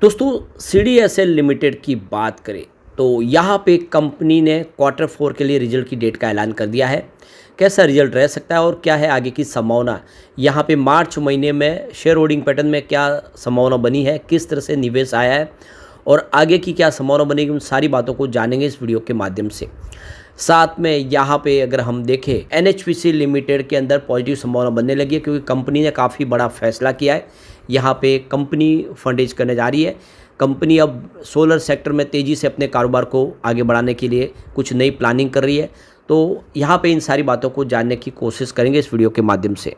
दोस्तों CDSL limited की बात करें तो यहाँ पे कंपनी ने Q4 के लिए रिजल्ट की डेट का ऐलान कर दिया है। कैसा रिजल्ट रह सकता है और क्या है आगे की संभावना, यहाँ पे मार्च महीने में शेयर होल्डिंग पैटर्न में क्या संभावना बनी है, किस तरह से निवेश आया है और आगे की क्या संभावना बनेगी, उन सारी बातों को जानेंगे इस वीडियो के माध्यम से। साथ में यहाँ पे अगर हम देखें NHPC लिमिटेड के अंदर पॉजिटिव संभावना बनने लगी है, क्योंकि कंपनी ने काफ़ी बड़ा फैसला किया है। यहाँ पे कंपनी फंड रेज करने जा रही है। कंपनी अब सोलर सेक्टर में तेज़ी से अपने कारोबार को आगे बढ़ाने के लिए कुछ नई प्लानिंग कर रही है। तो यहाँ पे इन सारी बातों को जानने की कोशिश करेंगे इस वीडियो के माध्यम से।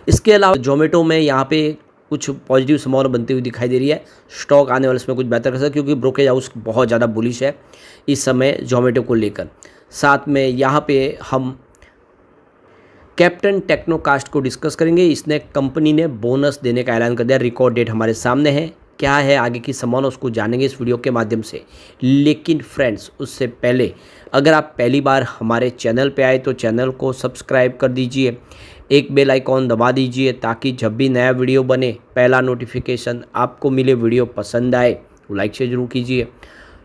इसके अलावा जोमेटो में यहाँ पे कुछ पॉजिटिव संभावना बनती हुई दिखाई दे रही है। स्टॉक आने वाले इसमें कुछ बेहतर कर सकता है, क्योंकि ब्रोकरेज हाउस बहुत ज़्यादा बुलिश है इस समय जोमेटो को लेकर। साथ में यहाँ पे हम कैप्टन टेक्नोकास्ट को डिस्कस करेंगे। इसने कंपनी ने बोनस देने का ऐलान कर दिया। रिकॉर्ड डेट हमारे सामने है, क्या है आगे की संभावना उसको जानेंगे इस वीडियो के माध्यम से। लेकिन फ्रेंड्स, उससे पहले अगर आप पहली बार हमारे चैनल पे आए तो चैनल को सब्सक्राइब कर दीजिए, एक बेल आइकॉन दबा दीजिए, ताकि जब भी नया वीडियो बने पहला नोटिफिकेशन आपको मिले। वीडियो पसंद आए तो लाइक से जरूर कीजिए।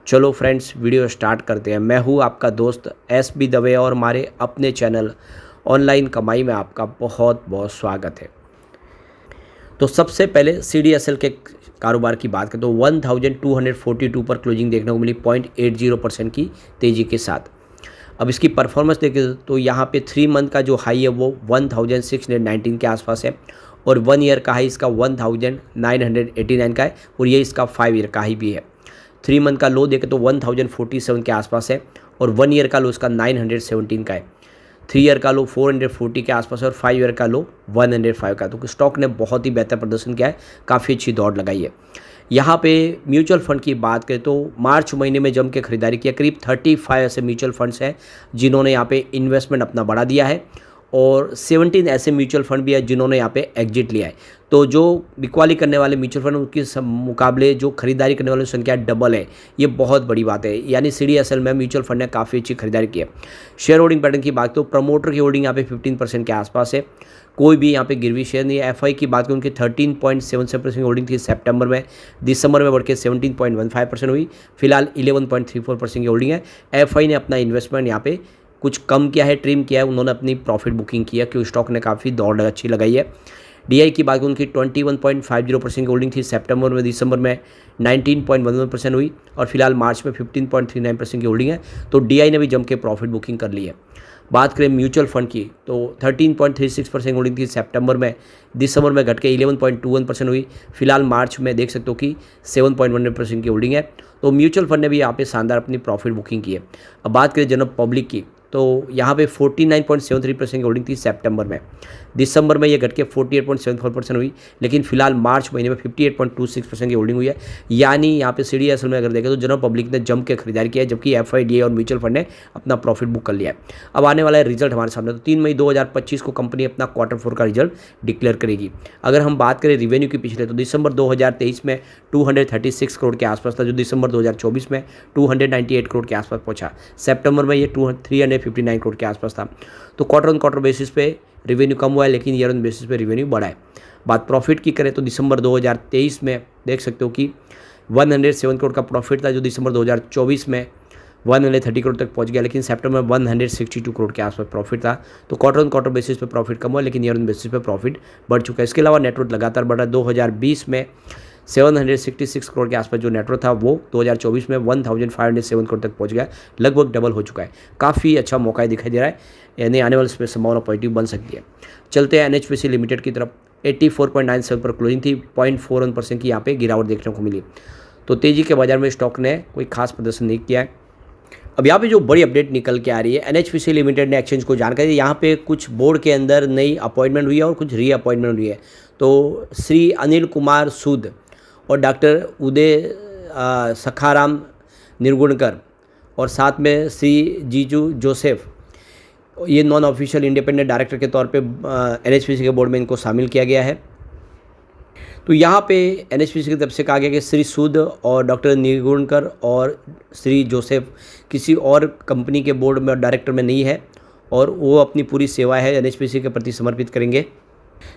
चलो फ्रेंड्स, वीडियो स्टार्ट करते हैं। मैं हूँ आपका दोस्त SB दवे और हमारे अपने चैनल ऑनलाइन कमाई में आपका बहुत बहुत स्वागत है। तो सबसे पहले CDSL के कारोबार की बात करें तो 1242 पर क्लोजिंग देखने को मिली 0.80% की तेज़ी के साथ। अब इसकी परफॉर्मेंस देखें तो यहाँ पे 3 मंथ का जो हाई है वो 1619 के आसपास है और 1 ईयर का हाई इसका 1989 का है और ये इसका 5 ईयर का हाई भी है। 3 मंथ का लो देखें तो 1047 के आसपास है और 1 ईयर का लो इसका 917 का है। 3 ईयर का लो 440 के आसपास है और 5 ईयर का लो 105 का। तो स्टॉक ने बहुत ही बेहतर प्रदर्शन किया है, काफ़ी अच्छी दौड़ लगाई है। यहाँ पे म्यूचुअल फंड की बात करें तो मार्च महीने में जम के खरीदारी किया। करीब 35 ऐसे म्यूचुअल फंड्स हैं जिन्होंने यहाँ पे इन्वेस्टमेंट अपना बढ़ा दिया है और 17 ऐसे म्यूचुअल फंड भी है जिन्होंने यहाँ पे एग्जिट लिया है। तो जो बिकवाली करने वाले म्यूचुअल फंड उनके मुकाबले जो खरीदारी करने वालों की संख्या डबल है, ये बहुत बड़ी बात है। यानी CDSL में म्यूचुअल फंड ने काफ़ी अच्छी खरीदारी की है। शेयर होल्डिंग पैटर्न की बात तो प्रमोटर की होल्डिंग यहाँ पे 15% के आसपास है। कोई भी यहाँ पे गिरवी शेयर नहीं है। FI की बात करें उनकी 13.77% होल्डिंग थी सितंबर में, दिसंबर में बढ़ के 17.15% हुई। फिलहाल 11.34% की होल्डिंग है। FI ने अपना इन्वेस्टमेंट यहाँ पे कुछ कम किया है, ट्रिम किया है। उन्होंने अपनी प्रॉफिट बुकिंग किया क्योंकि स्टॉक ने काफ़ी दौड़ अच्छी लगाई है। DI की बात उनकी 21.50% की होल्डिंग थी सितंबर में, दिसंबर में 19.11% हुई और फिलहाल मार्च में 15.39% की होल्डिंग है। तो DI ने भी जम के प्रॉफिट बुकिंग कर ली है। बात करें म्यूचुअल फंड की तो 13.36% होल्डिंग थी सितंबर में, दिसंबर में घट के 11.21% हुई। फिलहाल मार्च में देख सकते हो कि 7.18% की होल्डिंग है। तो म्यूचुअल फंड ने भी यहाँ पे शानदार अपनी प्रॉफिट बुकिंग की है। अब बात करें जनरल पब्लिक की तो यहाँ पे 49.73% की होल्डिंग थी सितंबर में, दिसंबर में ये घट के 48.74% हुई। लेकिन फिलहाल मार्च महीने में 58.26% की होल्डिंग हुई है। यानी यहाँ पे CDSL में अगर देखें तो जनरल पब्लिक ने जम के खरीदारी किया है, जबकि FI DI और म्यूचुअल फंड ने अपना प्रॉफिट बुक कर लिया है। अब आने वाला है रिजल्ट हमारे सामने। तो 3 मई 2025 को कंपनी अपना Q4 का रिजल्ट डिक्लेयर करेगी। अगर हम बात करें रिवेन्यू की पिछले तो दिसंबर 2023 में 236 करोड़ के आसपास था, जो दिसंबर 2024 में 298 करोड़ के आसपास पहुंचा। सितंबर में ये 359 करोड़ के आसपास था। तो क्वार्टर ऑन क्वार्टर बेसिस पे रेवेन्यू कम हुआ है, लेकिन ईयर ऑन बेसिस पे रेवेन्यू बढ़ा है। बात प्रॉफिट की करें तो दिसंबर 2023 में देख सकते हो कि 107 करोड़ का प्रॉफिट था, जो दिसंबर 2024 में 130 करोड़ तक पहुंच गया। लेकिन सितंबर में 162 करोड़ के आसपास प्रॉफिट था। तो क्वार्टर ऑन क्वार्टर बेसिस पे प्रॉफिट कम हुआ, लेकिन ईयर ऑन बेसिस पे प्रॉफिट बढ़ चुका है। इसके अलावा नेटवर्थ लगातार बढ़ा। 2020 में 766 करोड़ के आसपास जो नेटवर्थ था वो 2024 में 1507 करोड़ तक पहुंच गया, लगभग डबल हो चुका है। काफ़ी अच्छा मौका दिखाई दे रहा है, यानी आने वाले इसमें संभावना पॉजिटिव बन सकती है। चलते हैं NHPC लिमिटेड की तरफ। 84.97 पर क्लोजिंग थी, 0.41% की यहाँ पे गिरावट देखने को मिली। तो तेज़ी के बाजार में स्टॉक ने कोई खास प्रदर्शन नहीं किया है। अब यहाँ पे जो बड़ी अपडेट निकल के आ रही है, NHPC लिमिटेड ने एक्सचेंज को जानकारी दी। यहाँ पे कुछ बोर्ड के अंदर नई अपॉइंटमेंट हुई है और कुछ री अपॉइंटमेंट हुई है। तो श्री अनिल कुमार सूद और डॉक्टर उदय सखाराम निर्गुणकर और साथ में श्री जीजू जोसेफ, ये नॉन ऑफिशियल इंडिपेंडेंट डायरेक्टर के तौर पे NHPC के बोर्ड में इनको शामिल किया गया है। तो यहाँ पे NHPC की तरफ से कहा गया कि श्री सूद और डॉक्टर निर्गुणकर और श्री जोसेफ किसी और कंपनी के बोर्ड में डायरेक्टर में नहीं है और वो अपनी पूरी सेवा है NHPC के प्रति समर्पित करेंगे।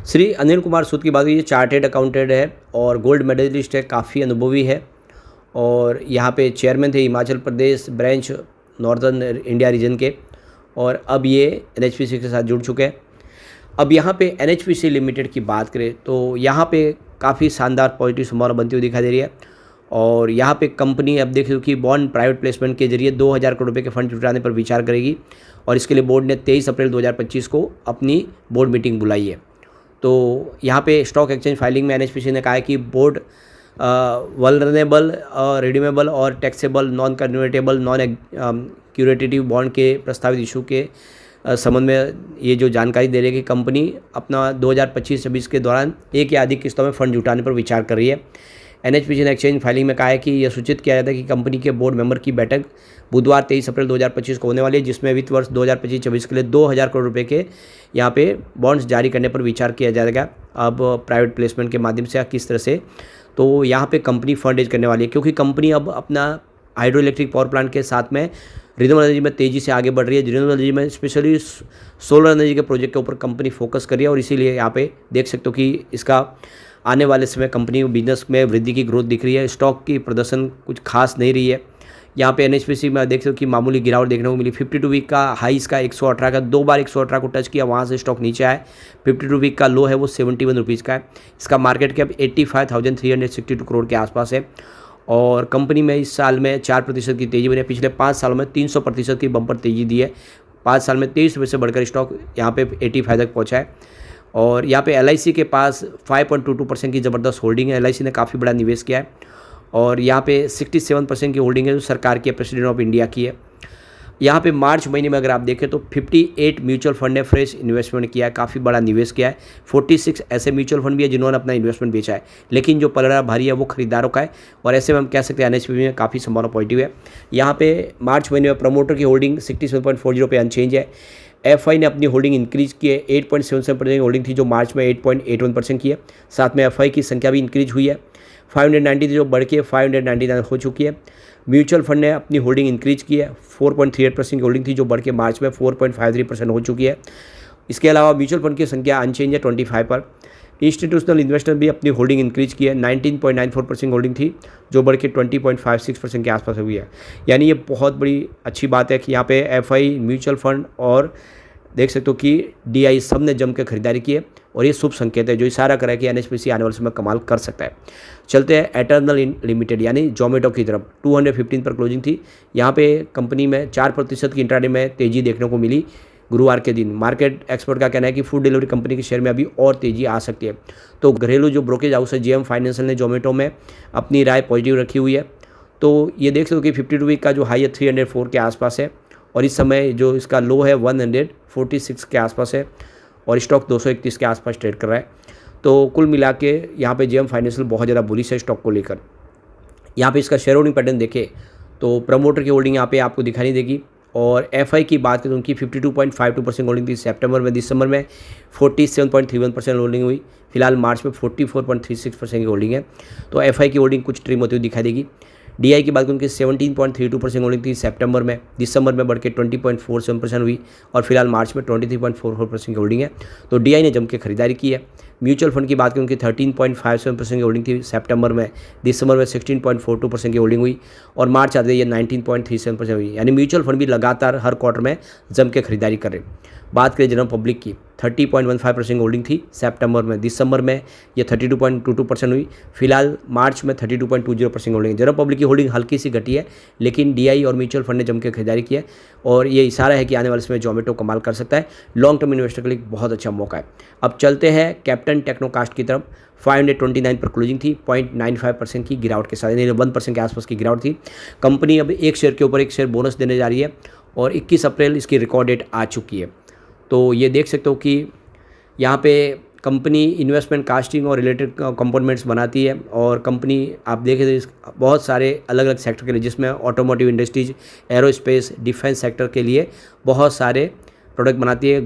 श्री अनिल कुमार सूद की बात करिए, चार्टेड अकाउंटेंट है और गोल्ड मेडलिस्ट है, काफ़ी अनुभवी है और यहाँ पे चेयरमैन थे Himachal Pradesh branch northern India region के, और अब ये एनएचपीसी के साथ जुड़ चुके हैं। अब यहाँ पे एनएचपीसी लिमिटेड की बात करें तो यहाँ पे काफ़ी शानदार पॉजिटिव संभावना बनती हुई दिखाई दे रही है और यहाँ पे कंपनी अब देख लो कि बॉन्ड प्राइवेट प्लेसमेंट के जरिए 2000 करोड़ रुपये के फंड जुटाने पर विचार करेगी और इसके लिए बोर्ड ने 23 अप्रैल 2025 को अपनी बोर्ड मीटिंग बुलाई है। तो यहाँ पे स्टॉक एक्सचेंज फाइलिंग में एनएचपीसी ने कहा है कि बोर्ड वल्नरेबल, रिडीमेबल और taxable, non convertible, non curative bond के प्रस्तावित इशू के संबंध में ये जो जानकारी दे रही है कि कंपनी अपना 2025-26 के दौरान एक या अधिक किस्तों में फंड जुटाने पर विचार कर रही है। एनएचपीसी ने एक्सचेंज फाइलिंग में कहा है कि यह सूचित किया जाता है कि कंपनी के बोर्ड मेंबर की बैठक बुधवार 23 अप्रैल 2025 को होने वाली है, जिसमें वित्त वर्ष 2025-26 के लिए 2000 करोड़ रुपए के यहाँ पे बॉन्ड्स जारी करने पर विचार किया जाएगा। अब प्राइवेट प्लेसमेंट के माध्यम से या किस तरह से, तो यहाँ पे कंपनी फंड रेज करने वाली है क्योंकि कंपनी अब अपना हाइड्रो इलेक्ट्रिक पावर प्लांट के साथ में रिन्यूएबल एनर्जी में तेज़ी से आगे बढ़ रही है। रिन्यूएबल एनर्जी में स्पेशली सोलर एनर्जी के प्रोजेक्ट के ऊपर कंपनी फोकस कर रही है और इसीलिए यहाँ पे देख सकते हो कि इसका आने वाले समय कंपनी बिजनेस में वृद्धि की ग्रोथ दिख रही है। स्टॉक की प्रदर्शन कुछ खास नहीं रही है। यहाँ पे एनएचपीसी में देख सकते हो कि मामूली गिरावट देखने को मिली। 52 वीक का हाई इसका 118 का, 2 बार 118 को टच किया, वहाँ से स्टॉक नीचे आया। 52 वीक का लो है वो 71 रुपीज़ का है। इसका मार्केट कैप 85,362 करोड़ के आसपास है और कंपनी में इस साल में 4% की तेज़ी बनी है। पिछले 5 सालों में 300% की बम्पर तेज़ी दी है। 5 साल में 23 रुपये से बढ़कर स्टॉक यहाँ पे 85 तक पहुँचा है और यहाँ पे एलआईसी के पास 5.22% की ज़बरदस्त होल्डिंग है। एलआईसी ने काफ़ी बड़ा निवेश किया है और यहाँ पे 67% की होल्डिंग है जो सरकार की, प्रेसिडेंट ऑफ इंडिया की है। यहाँ पे मार्च महीने में अगर आप देखें तो 58 म्यूचुअल फंड ने फ्रेश इन्वेस्टमेंट किया है, काफ़ी बड़ा निवेश किया है। 46 ऐसे म्यूचुअल फंड भी है जिन्होंने अपना इन्वेस्टमेंट बेचा है, लेकिन जो पलड़ा भारी है वो खरीदारों का है और ऐसे में हम कह सकते हैं एनएचपीसी में काफ़ी संभावना पॉजिटिव है। यहाँ पे मार्च महीने में प्रमोटर की होल्डिंग 67.40 पे अनचेंज है। एफआई ने अपनी होल्डिंग इंक्रीज की है, 8.77% की होल्डिंग थी जो मार्च में 8.81% की है। साथ में एफआई की संख्या भी इंक्रीज हुई है, 590 थी जो बढ़ के 599 हो चुकी है। म्यूचुअल फंड ने अपनी होल्डिंग इंक्रीज की है, 4.38% की होल्डिंग थी जो बढ़ के मार्च में 4.53% हो चुकी है। इसके अलावा म्यूचुअल फंड की संख्या अनचेंज है 25 पर। इंस्टीट्यूशनल इन्वेस्टर भी अपनी होल्डिंग इंक्रीज की है, 19.94% होल्डिंग थी जो बढ़ के 20.56% के आसपास हुई है। यानी ये बहुत बड़ी अच्छी बात है कि यहाँ पे एफआई, म्यूचुअल फंड और देख सकते हो कि डीआई सब ने जम के खरीदारी की है और ये शुभ संकेत है जो इशारा कर रहा है कि एनएचपीसी आने वाले समय कमाल कर सकता है। चलते हैं एटर्नल लिमिटेड यानी जोमेटो की तरफ। 215 पर क्लोजिंग थी। यहाँ पे कंपनी में 4% की इंट्राडे में तेज़ी देखने को मिली गुरुवार के दिन। मार्केट एक्सपर्ट का कहना है कि फूड डिलीवरी कंपनी के शेयर में अभी और तेज़ी आ सकती है। तो घरेलू जो ब्रोकेज हाउस है जेएम फाइनेंशियल ने जोमेटो में अपनी राय पॉजिटिव रखी हुई है। तो ये देख सकते हो कि 52 वीक का जो हाई है 304 के आसपास है और इस समय जो इसका लो है 146 के आसपास है और स्टॉक 231 के आसपास ट्रेड कर रहा है। तो कुल मिला के यहाँ पे जेएम फाइनेंशियल बहुत ज़्यादा बुलिश है स्टॉक को लेकर। यहाँ पे इसका शेयर होल्डिंग पैटर्न देखें तो प्रमोटर की होल्डिंग यहाँ पे आपको दिखाई नहीं देगी और एफआई की बात करें तो उनकी 52.52% होल्डिंग थी सितंबर में। दिसंबर में 47.31% होल्डिंग हुई। फिलहाल मार्च में 44.36% की होल्डिंग है। तो एफआई की होल्डिंग कुछ ट्रिम होती हुई दिखाई देगी। डीआई की बात करें उनकी 17.32% होल्डिंग थी सितंबर में। दिसंबर में बढ़ के 20.47% हुई और फिलहाल मार्च में 23.44% की होल्डिंग है। तो डीआई ने जम के खरीदारी की है। म्यूचुअल फंड की बात करें उनकी 13.57% की होल्डिंग थी सितंबर में। दिसंबर में 16.42% की होल्डिंग हुई और मार्च आते ये 19.37% हुई। यानी म्यूचुअल फंड भी लगातार हर क्वार्टर में जम के खरीदारी कर रहे। बात करें जनरल पब्लिक की 30.15% होल्डिंग थी सितंबर में। दिसंबर में ये 32.22% हुई। फिलहाल मार्च में 32.20% होल्डिंग। जनरल पब्लिक की होल्डिंग हल्की सी घटी है लेकिन डीआई और म्यूचुअल फंड ने जम के खरीदारी की है और ये इशारा है कि आने वाले समय जोमेटो कमाल कर सकता है। लॉन्ग टर्म इन्वेस्टर के लिए बहुत अच्छा मौका है। अब चलते हैं कैप्टन टेक्नोकास्ट की तरफ। 529 पर क्लोजिंग थी, 0.95% की गिरावट के साथ, यानी 1% के आसपास की गिरावट थी। कंपनी अब एक शेयर के ऊपर एक शेयर बोनस देने जा रही है और 21 अप्रैल इसकी रिकॉर्ड डेट आ चुकी है। तो ये देख सकते हो कि यहाँ पे कंपनी इन्वेस्टमेंट कास्टिंग और रिलेटेड कंपोनेंट्स बनाती है और कंपनी आप देखें तो बहुत सारे अलग अलग सेक्टर के लिए, जिसमें automotive industries, aerospace, defence sector के लिए बहुत सारे प्रोडक्ट बनाती है।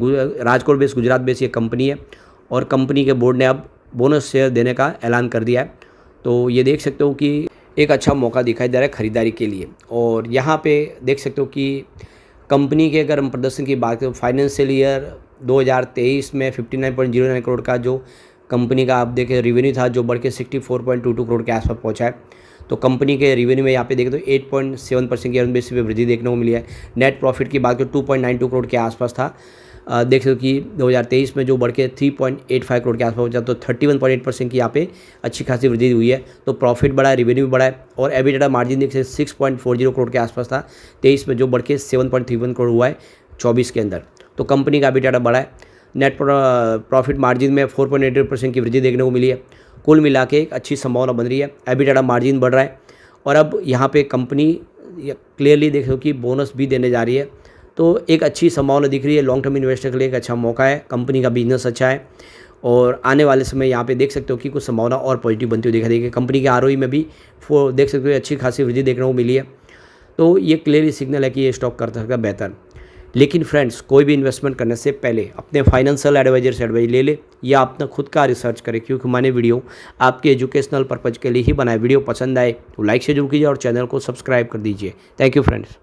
राजकोट बेस्ड, गुजरात बेस्ड ये कंपनी है और कंपनी के बोर्ड ने अब बोनस शेयर देने का ऐलान कर दिया है। तो ये देख सकते हो कि एक अच्छा मौका दिखाई दे रहा है खरीदारी के लिए। और यहाँ पे देख सकते हो कि कंपनी के अगर हम प्रदर्शन की बात करें फाइनेंशियल ईयर 2023 में 59.09 करोड़ का जो कंपनी का आप देखें रेवेन्यू था, जो बढ़ के 64.22 करोड़ के आसपास पहुंचा है। तो कंपनी के रेवेन्यू में यहाँ पे देखें तो 8.7% की बेसिस पे वृद्धि देखने को मिली है। नेट प्रॉफिट की बात करें 2.92 करोड़ के आसपास था। देख सकते हो कि 2023 में जो बढ़ के 3.85 करोड़ के आसपास पहुंचा, तो 31.8% की यहाँ पे अच्छी खासी वृद्धि हुई है। तो प्रॉफिट बढ़ा है, रेवेन्यू भी बढ़ा है, और एबिटा मार्जिन देख सकते 6.40 करोड़ के आसपास था 23 में, जो बढ़ के 7.31 करोड़ हुआ है 24 के अंदर। तो कंपनी का एबिटा बढ़ा है। नेट प्रॉफिट मार्जिन में 4.88% की वृद्धि देखने को मिली है। कुल मिला के एक अच्छी संभावना बन रही है, एबिटा मार्जिन बढ़ रहा है, और अब यहाँ पे कंपनी क्लियरली देख लो कि बोनस भी देने जा रही है। तो एक अच्छी संभावना दिख रही है, लॉन्ग टर्म इन्वेस्टर के लिए एक अच्छा मौका है, कंपनी का बिजनेस अच्छा है, और आने वाले समय यहाँ पे देख सकते हो कि कुछ संभावना और पॉजिटिव बनती हुई दिखाई देगी। कंपनी के आरओई में भी देख सकते हो अच्छी खासी वृद्धि देखने को मिली है। तो ये क्लियरली सिग्नल है कि ये स्टॉक कर सकता है बेहतर। लेकिन फ्रेंड्स, कोई भी इन्वेस्टमेंट करने से पहले अपने फाइनेंशियल एडवाइजर से एडवाइस ले ले, या अपना खुद का रिसर्च करें, क्योंकि मैंने वीडियो आपके एजुकेशनल पर्पज़ के लिए ही बनाए। वीडियो पसंद आए तो लाइक से जरूर कीजिए और चैनल को सब्सक्राइब कर दीजिए। Thank you friends.